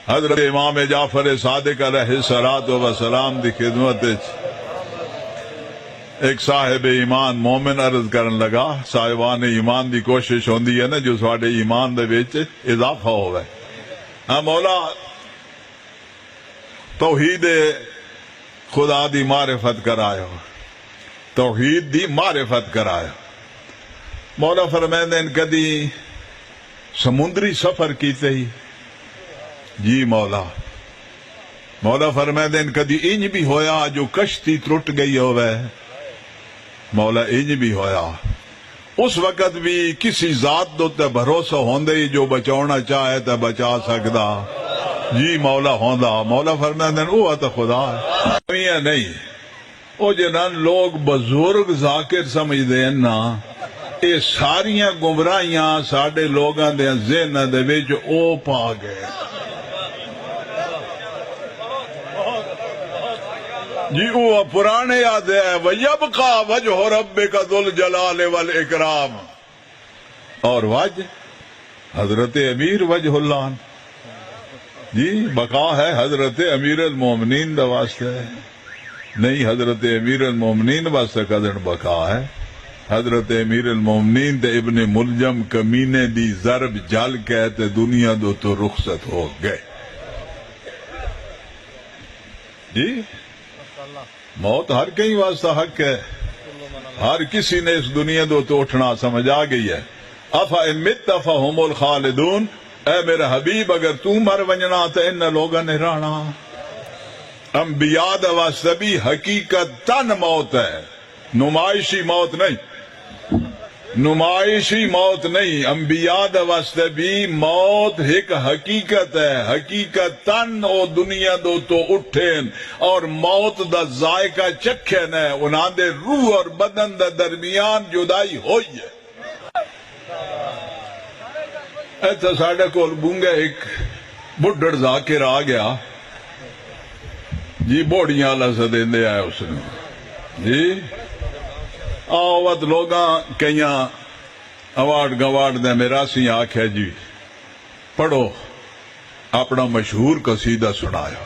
حضرت امام جعفر صادق علیہ الصلوۃ والسلام دی خدمت ایک صاحب ایمان مومن عرض کرن لگا، صاحبان ایمان دی کوشش ہوندی ہے نا جو ساڈے ایمان دے وچ اضافہ ہوئے. ہاں مولا توحید خدا دی معرفت کرایو، توحید دی معرفت کرایو. مولا فرمیندے کدی سمندری سفر کیتے ہی؟ جی مولا. مولا فرمیندے کدی انج بھی ہویا جو کشتی ٹرٹ گئی ہوئے؟ مولا انج بھی ہویا. اس وقت بھی کسی ذات دو تے بھروسہ ہوندے ہی جو بچاؤنا چاہے تے بچا سکدا. جی مولا ہوندا. مولا فرمیندے اوہ تے خدا ہے نہیں. او جنان لوگ بزرگ ذاکر سمجھ دے نا، اے ساریاں گمراہیاں ساڑے لوگاں دے ذہن دے وچ او پا گئے. جی وہ پرانے یاد ہے وَيَبْقَى وَجْهُ رَبِّكَ ذُو الْجَلَالِ وَالْإِكْرَامِ، اور وجہ حضرت امیر وجہ اللہ. جی بقا ہے حضرت امیر المومنین دا واسطہ ہے نہیں، حضرت امیر المومنین واسطہ قدر بقا ہے. حضرت امیر المومنین تے ابن ملجم کمینے دی ضرب جل کہتے دنیا دو تو رخصت ہو گئے. جی موت ہر کہیں واسطہ حق ہے، ہر کسی نے اس دنیا دو تو اٹھنا سمجھ آ گئی ہے. افا ان مت فہم الخالدون، اے میرا حبیب اگر تو مر ونجنا تو ان لوگاں نے رہنا. انبیاء دا واسطہ بھی حقیقت تن موت ہے، نمائشی موت نہیں، نمائشی موت نہیں. انبیاء دا واسطے بھی موت ایک حقیقت ہے، حقیقت تن او دنیا دو تو اٹھیں اور موت دا ذائقہ چکھن ہے. انہاں دے روح اور بدن دا درمیان جدائی ہوئی ہے. ایسا ساڑھے کول بونگے ایک بڑھڑ ذاکر آ گیا. جی بوڑیاں اللہ سے دیندے آئے اس نے. جی آوت لوگاں کئیاں اوارڈ گوارڈ دے میرا سی آکھے جی پڑھو اپنا مشہور قصیدہ سنایا.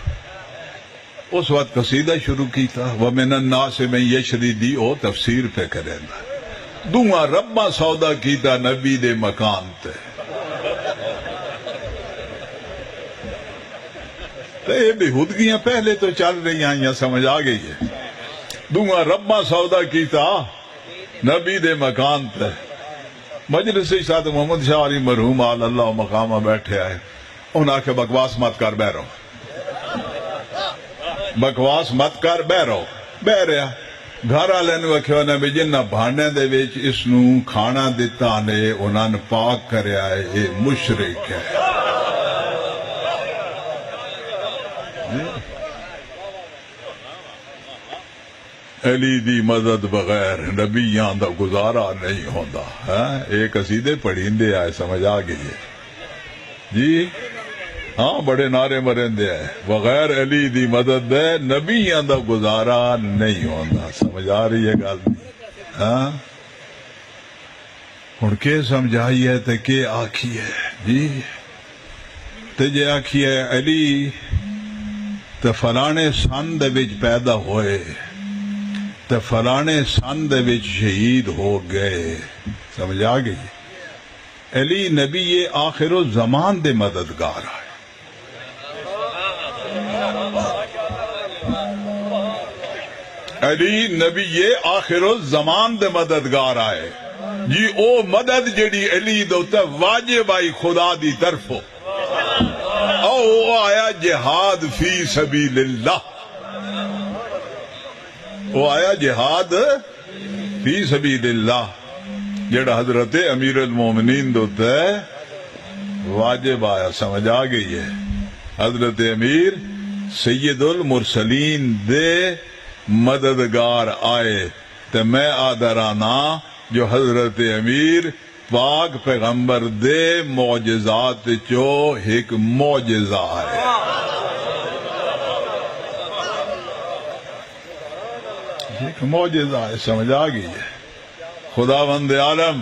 اس وقت قصیدہ شروع کی تھا وَمِنَ النَّاسِ مَن يَشْرِي دی او تفسیر پہ کریں دا دعا ربا سودا کیتا نبی دے مکان تے. یہ بےہودگیاں پہلے تو چل رہی ہیں یا سمجھ آ گئی ہے. دعا ربا سودا کیتا نبی دے مکان تے. مجلس ساتھ محمد شاہ علی مرحوم آل اللہ مقامہ بیٹھے آئے. انہاں کے بکواس مت کر بہ رہو، بکواس مت کر بہ رہو. بہ رہا گھر والے نے وکھیا نے بھی جنہ بھانڈے دے وچ اس نو کھانا دتا نے انہاں نے پاک کریا ہے، یہ مشرک ہے. علی دی مدد بغیر نبیاں دا گزارا نہیں ہوندا. ایک قصیدے پڑھیندے آئے سمجھ آ گئی ہے. جی ہاں بڑے نعرے مرندے آئے بغیر علی دی مدد دے نبیاں دا گزارا نہیں ہوندا. سمجھ آ رہی ہے گل؟ ہاں ہن کے سمجھائی ہے تے کے آکھی ہے؟ جی تے جے آکھی ہے علی تے فلانے سن دے وچ پیدا ہوئے تے فلانے سن دے وچ شہید ہو گئے. سمجھ آ گئی؟ علی نبی آخر الزمان دے مددگار آئے. علی نبی آخر الزمان دے مددگار آئے. جی او مدد جڑی علی دوتا واجب آئی خدا دی طرف او آیا جہاد فی سبیل اللہ. وہ آیا جہاد فی سبیل اللہ جڑا حضرت امیر المومنین دوتا ہے واجب آیا. سمجھ آ گئی ہے؟ حضرت امیر سید المرسلین دے مددگار آئے تو میں آدرانا جو حضرت امیر پاک پیغمبر دے معجزات چو ایک معجزہ ہے. ایک معجزہ ہے. سمجھ آ گئی ہے؟ خداوند عالم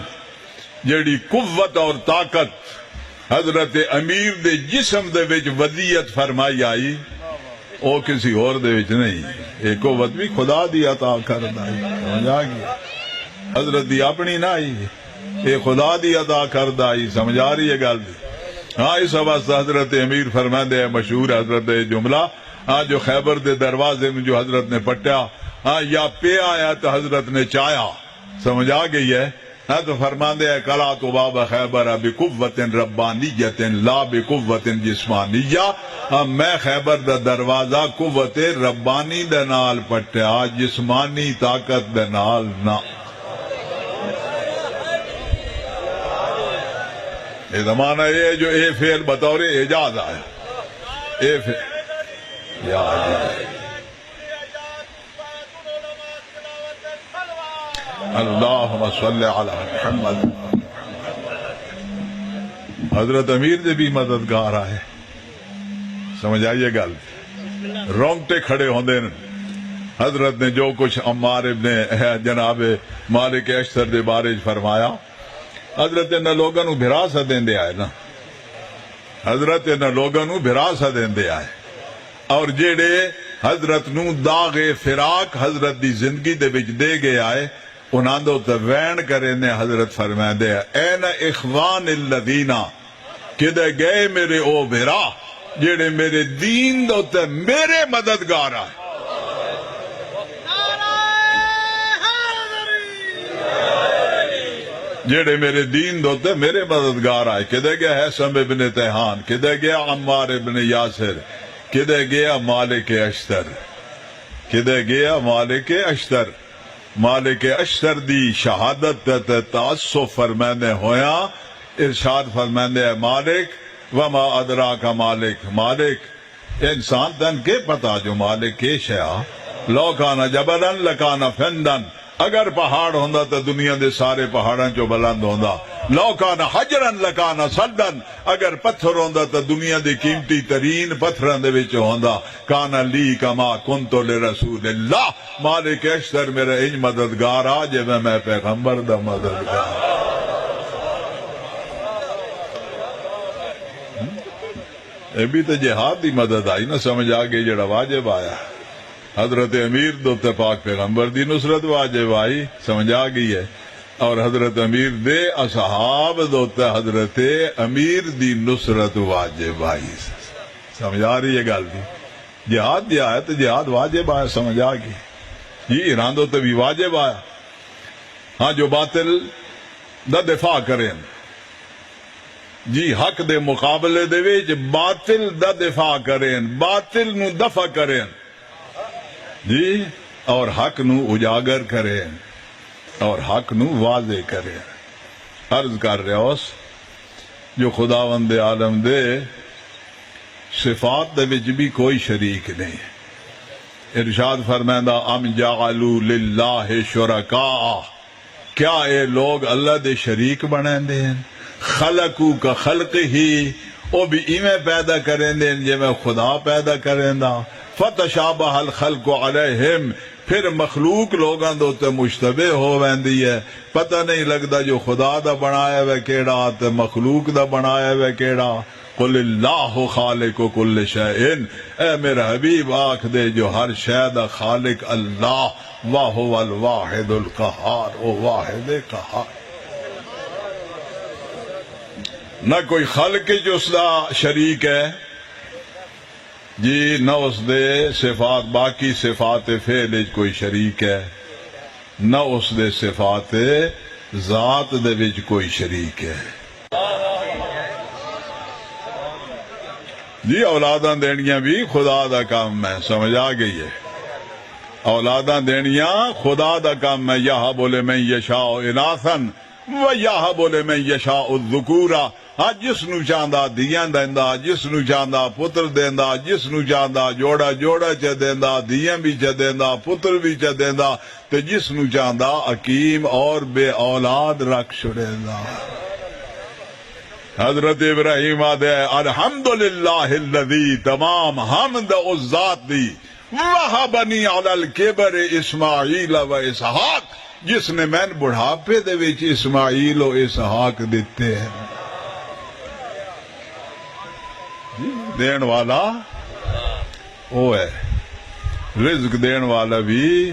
جڑی قوت اور طاقت حضرت امیر دے جسم دے وچ وضعیت فرمائی آئی او کسی اور دے وچ نہیں. ایک قوت بھی خدا دی عطا کردا ہے. سمجھ آ گیا؟ حضرت دی اپنی نہ آئی، اے خدا دی عطا کردا آئی. سمجھ آ رہی ہے گل؟ ہاں اس واسطے حضرت امیر فرماندے ہیں مشہور حضرت جملہ، ہاں جو خیبر دے دروازے میں جو حضرت نے پٹیا، ہاں یا پہ آیا تو حضرت نے چایا. سمجھ آ گئی ہے؟ ہاں تو فرماندے ہیں کلا تو باب خیبر بقوت ربانیت لا بقوت جسمانیہ. میں خیبر دا دروازہ قوت ربانی دے نال پٹیا، جسمانی طاقت دے نال نہ. یہ زمانہ یہ جو اے فعل بطور اعجاز آیا، اے فعل یا اللہم صلی علی محمد. حضرت امیر نے بھی مددگار آئے. سمجھ آئیے گل؟ رونگٹے کھڑے ہوندے. حضرت نے جو کچھ عمار ابن جناب مالک اشتر دے بارے فرمایا، حضرت نے لوگوں نو بھراسا دیندے آئے نا. حضرت نے لوگوں نو بھراسا دیندے آئے اور جیڑے حضرت نو داغ فراق حضرت دی زندگی دے وچ دے گئے آئے انہاں دے تے وین کرے نے. حضرت فرماندے این اخوان الذین کدے گئے میرے او بھرا جیڑے میرے دین دے تے میرے مددگار آئے. جیڑے میرے دین دوتے میرے مددگار آئے. کدے گیا حسن ابن تیحان، کدے گیا عمار ابن یاسر، کدے گیا مالک اشتر، کدے گیا مالک اشتر. مالک اشتر دی شہادت تعصب فرمانے ہویا. ارشاد فرمانے ہے مالک وما ادراک مالک. مالک انسان تن کے پتا جو مالک کے شیا. لو کانا جبلن لکانا فندن. اگر پہاڑ ہوندا تو دنیا دے سارے پہاڑاں چو بلند ہوندا. لو کانا حجرن لکانا صدن. اگر پتھر ہوندا تو دنیا دے قیمتی ترین پتھران دے وچ ہوندا. کانا لی کما کنتو لرسول اللہ. مالک اشتر میرا انج مددگار آ جے میں پیغمبر دا مددگار. اے بھی تو جہاد دی مدد آئی نا. سمجھ آگے جڑا واجب آیا. حضرت امیر دوتے پاک پیغمبر دی نصرت واجب آئی. سمجھ آ گئی ہے؟ اور حضرت امیر دے اصحاب دوتے حضرت امیر دی نصرت واجب آئی. سمجھ آ رہی ہے گل دی؟ جہاد دیا ہے تو جہاد واجب آیا. سمجھ آ گئی؟ یہ ایران دوتے بھی واجب آیا. ہاں جو باطل دا دفاع کریں جی حق دے مقابلے دے وچ باطل دا دفاع کریں، باطل نو دفع کریں جی، اور حق نو اجاگر کریں اور حق نو واضح کریں. عرض کر رہے اس جو خداوند عالم دے صفات دے وچ بھی کوئی شریک نہیں. ارشاد فرمائندہ ام جعلوا للہ شرکاء. کیا اے لوگ اللہ دے شریک بنائیں دے ہیں؟ خلقو کا خلق ہی او بھی ایمیں پیدا کریں دے جے میں خدا پیدا کریں دا. فتشابہ الخلق علیہم. پھر مخلوق لوگاں دوتے مشتبہ ہو ویندی ہے. پتہ نہیں لگتا جو خدا دا بنایا وے کیڑا تے مخلوق دا بنایا وے کیڑا. قل اللہ خالق کل شیء. اے میرا حبیب آکھ دے جو ہر شے دا خالق اللہ. وَهُوَ الْوَاحِدُ الْقَهَّارُ. او واحد قہار. نہ کوئی خالق جو اس دا شریک ہے جی، نہ اس دے صفات باقی صفات فعل کوئی شریک ہے، نہ اس دے صفات ذات دے وچ کوئی شریک ہے. جی اولاداں دینیاں بھی خدا دا کام ہے. سمجھ آ گئی ہے؟ اولاداں دینیاں خدا دا کام ہے. یہب لمن یشاء اناثا ویہب لمن یشاء الذکورا. ہاں جس نو چاہندا دیاں دیندا، جس نو چاہندا پتر دیندا، جس نو چاہندا جوڑا جوڑا چ دیندا، دیاں بھی چ دیندا، پتر بھی چ دیندا، تے جس نو چاہندا حکیم اور بے اولاد رکھ چھڑیندا. حضرت ابراہیم آدھے الحمدللہ الذی. تمام حمد اس ذات دی. وَهَبَنِي عَلَى الْكِبَرِ اسماعیل و اسحاق. جس نے میں بڑھاپے دے وچ اسماعیل و اسحاق دیتے ہیں. دین والا وہ ہے، رزق دین والا بھی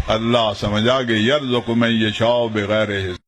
اللہ، سمجھا کہ یرزق من یشاء بغیر حساب۔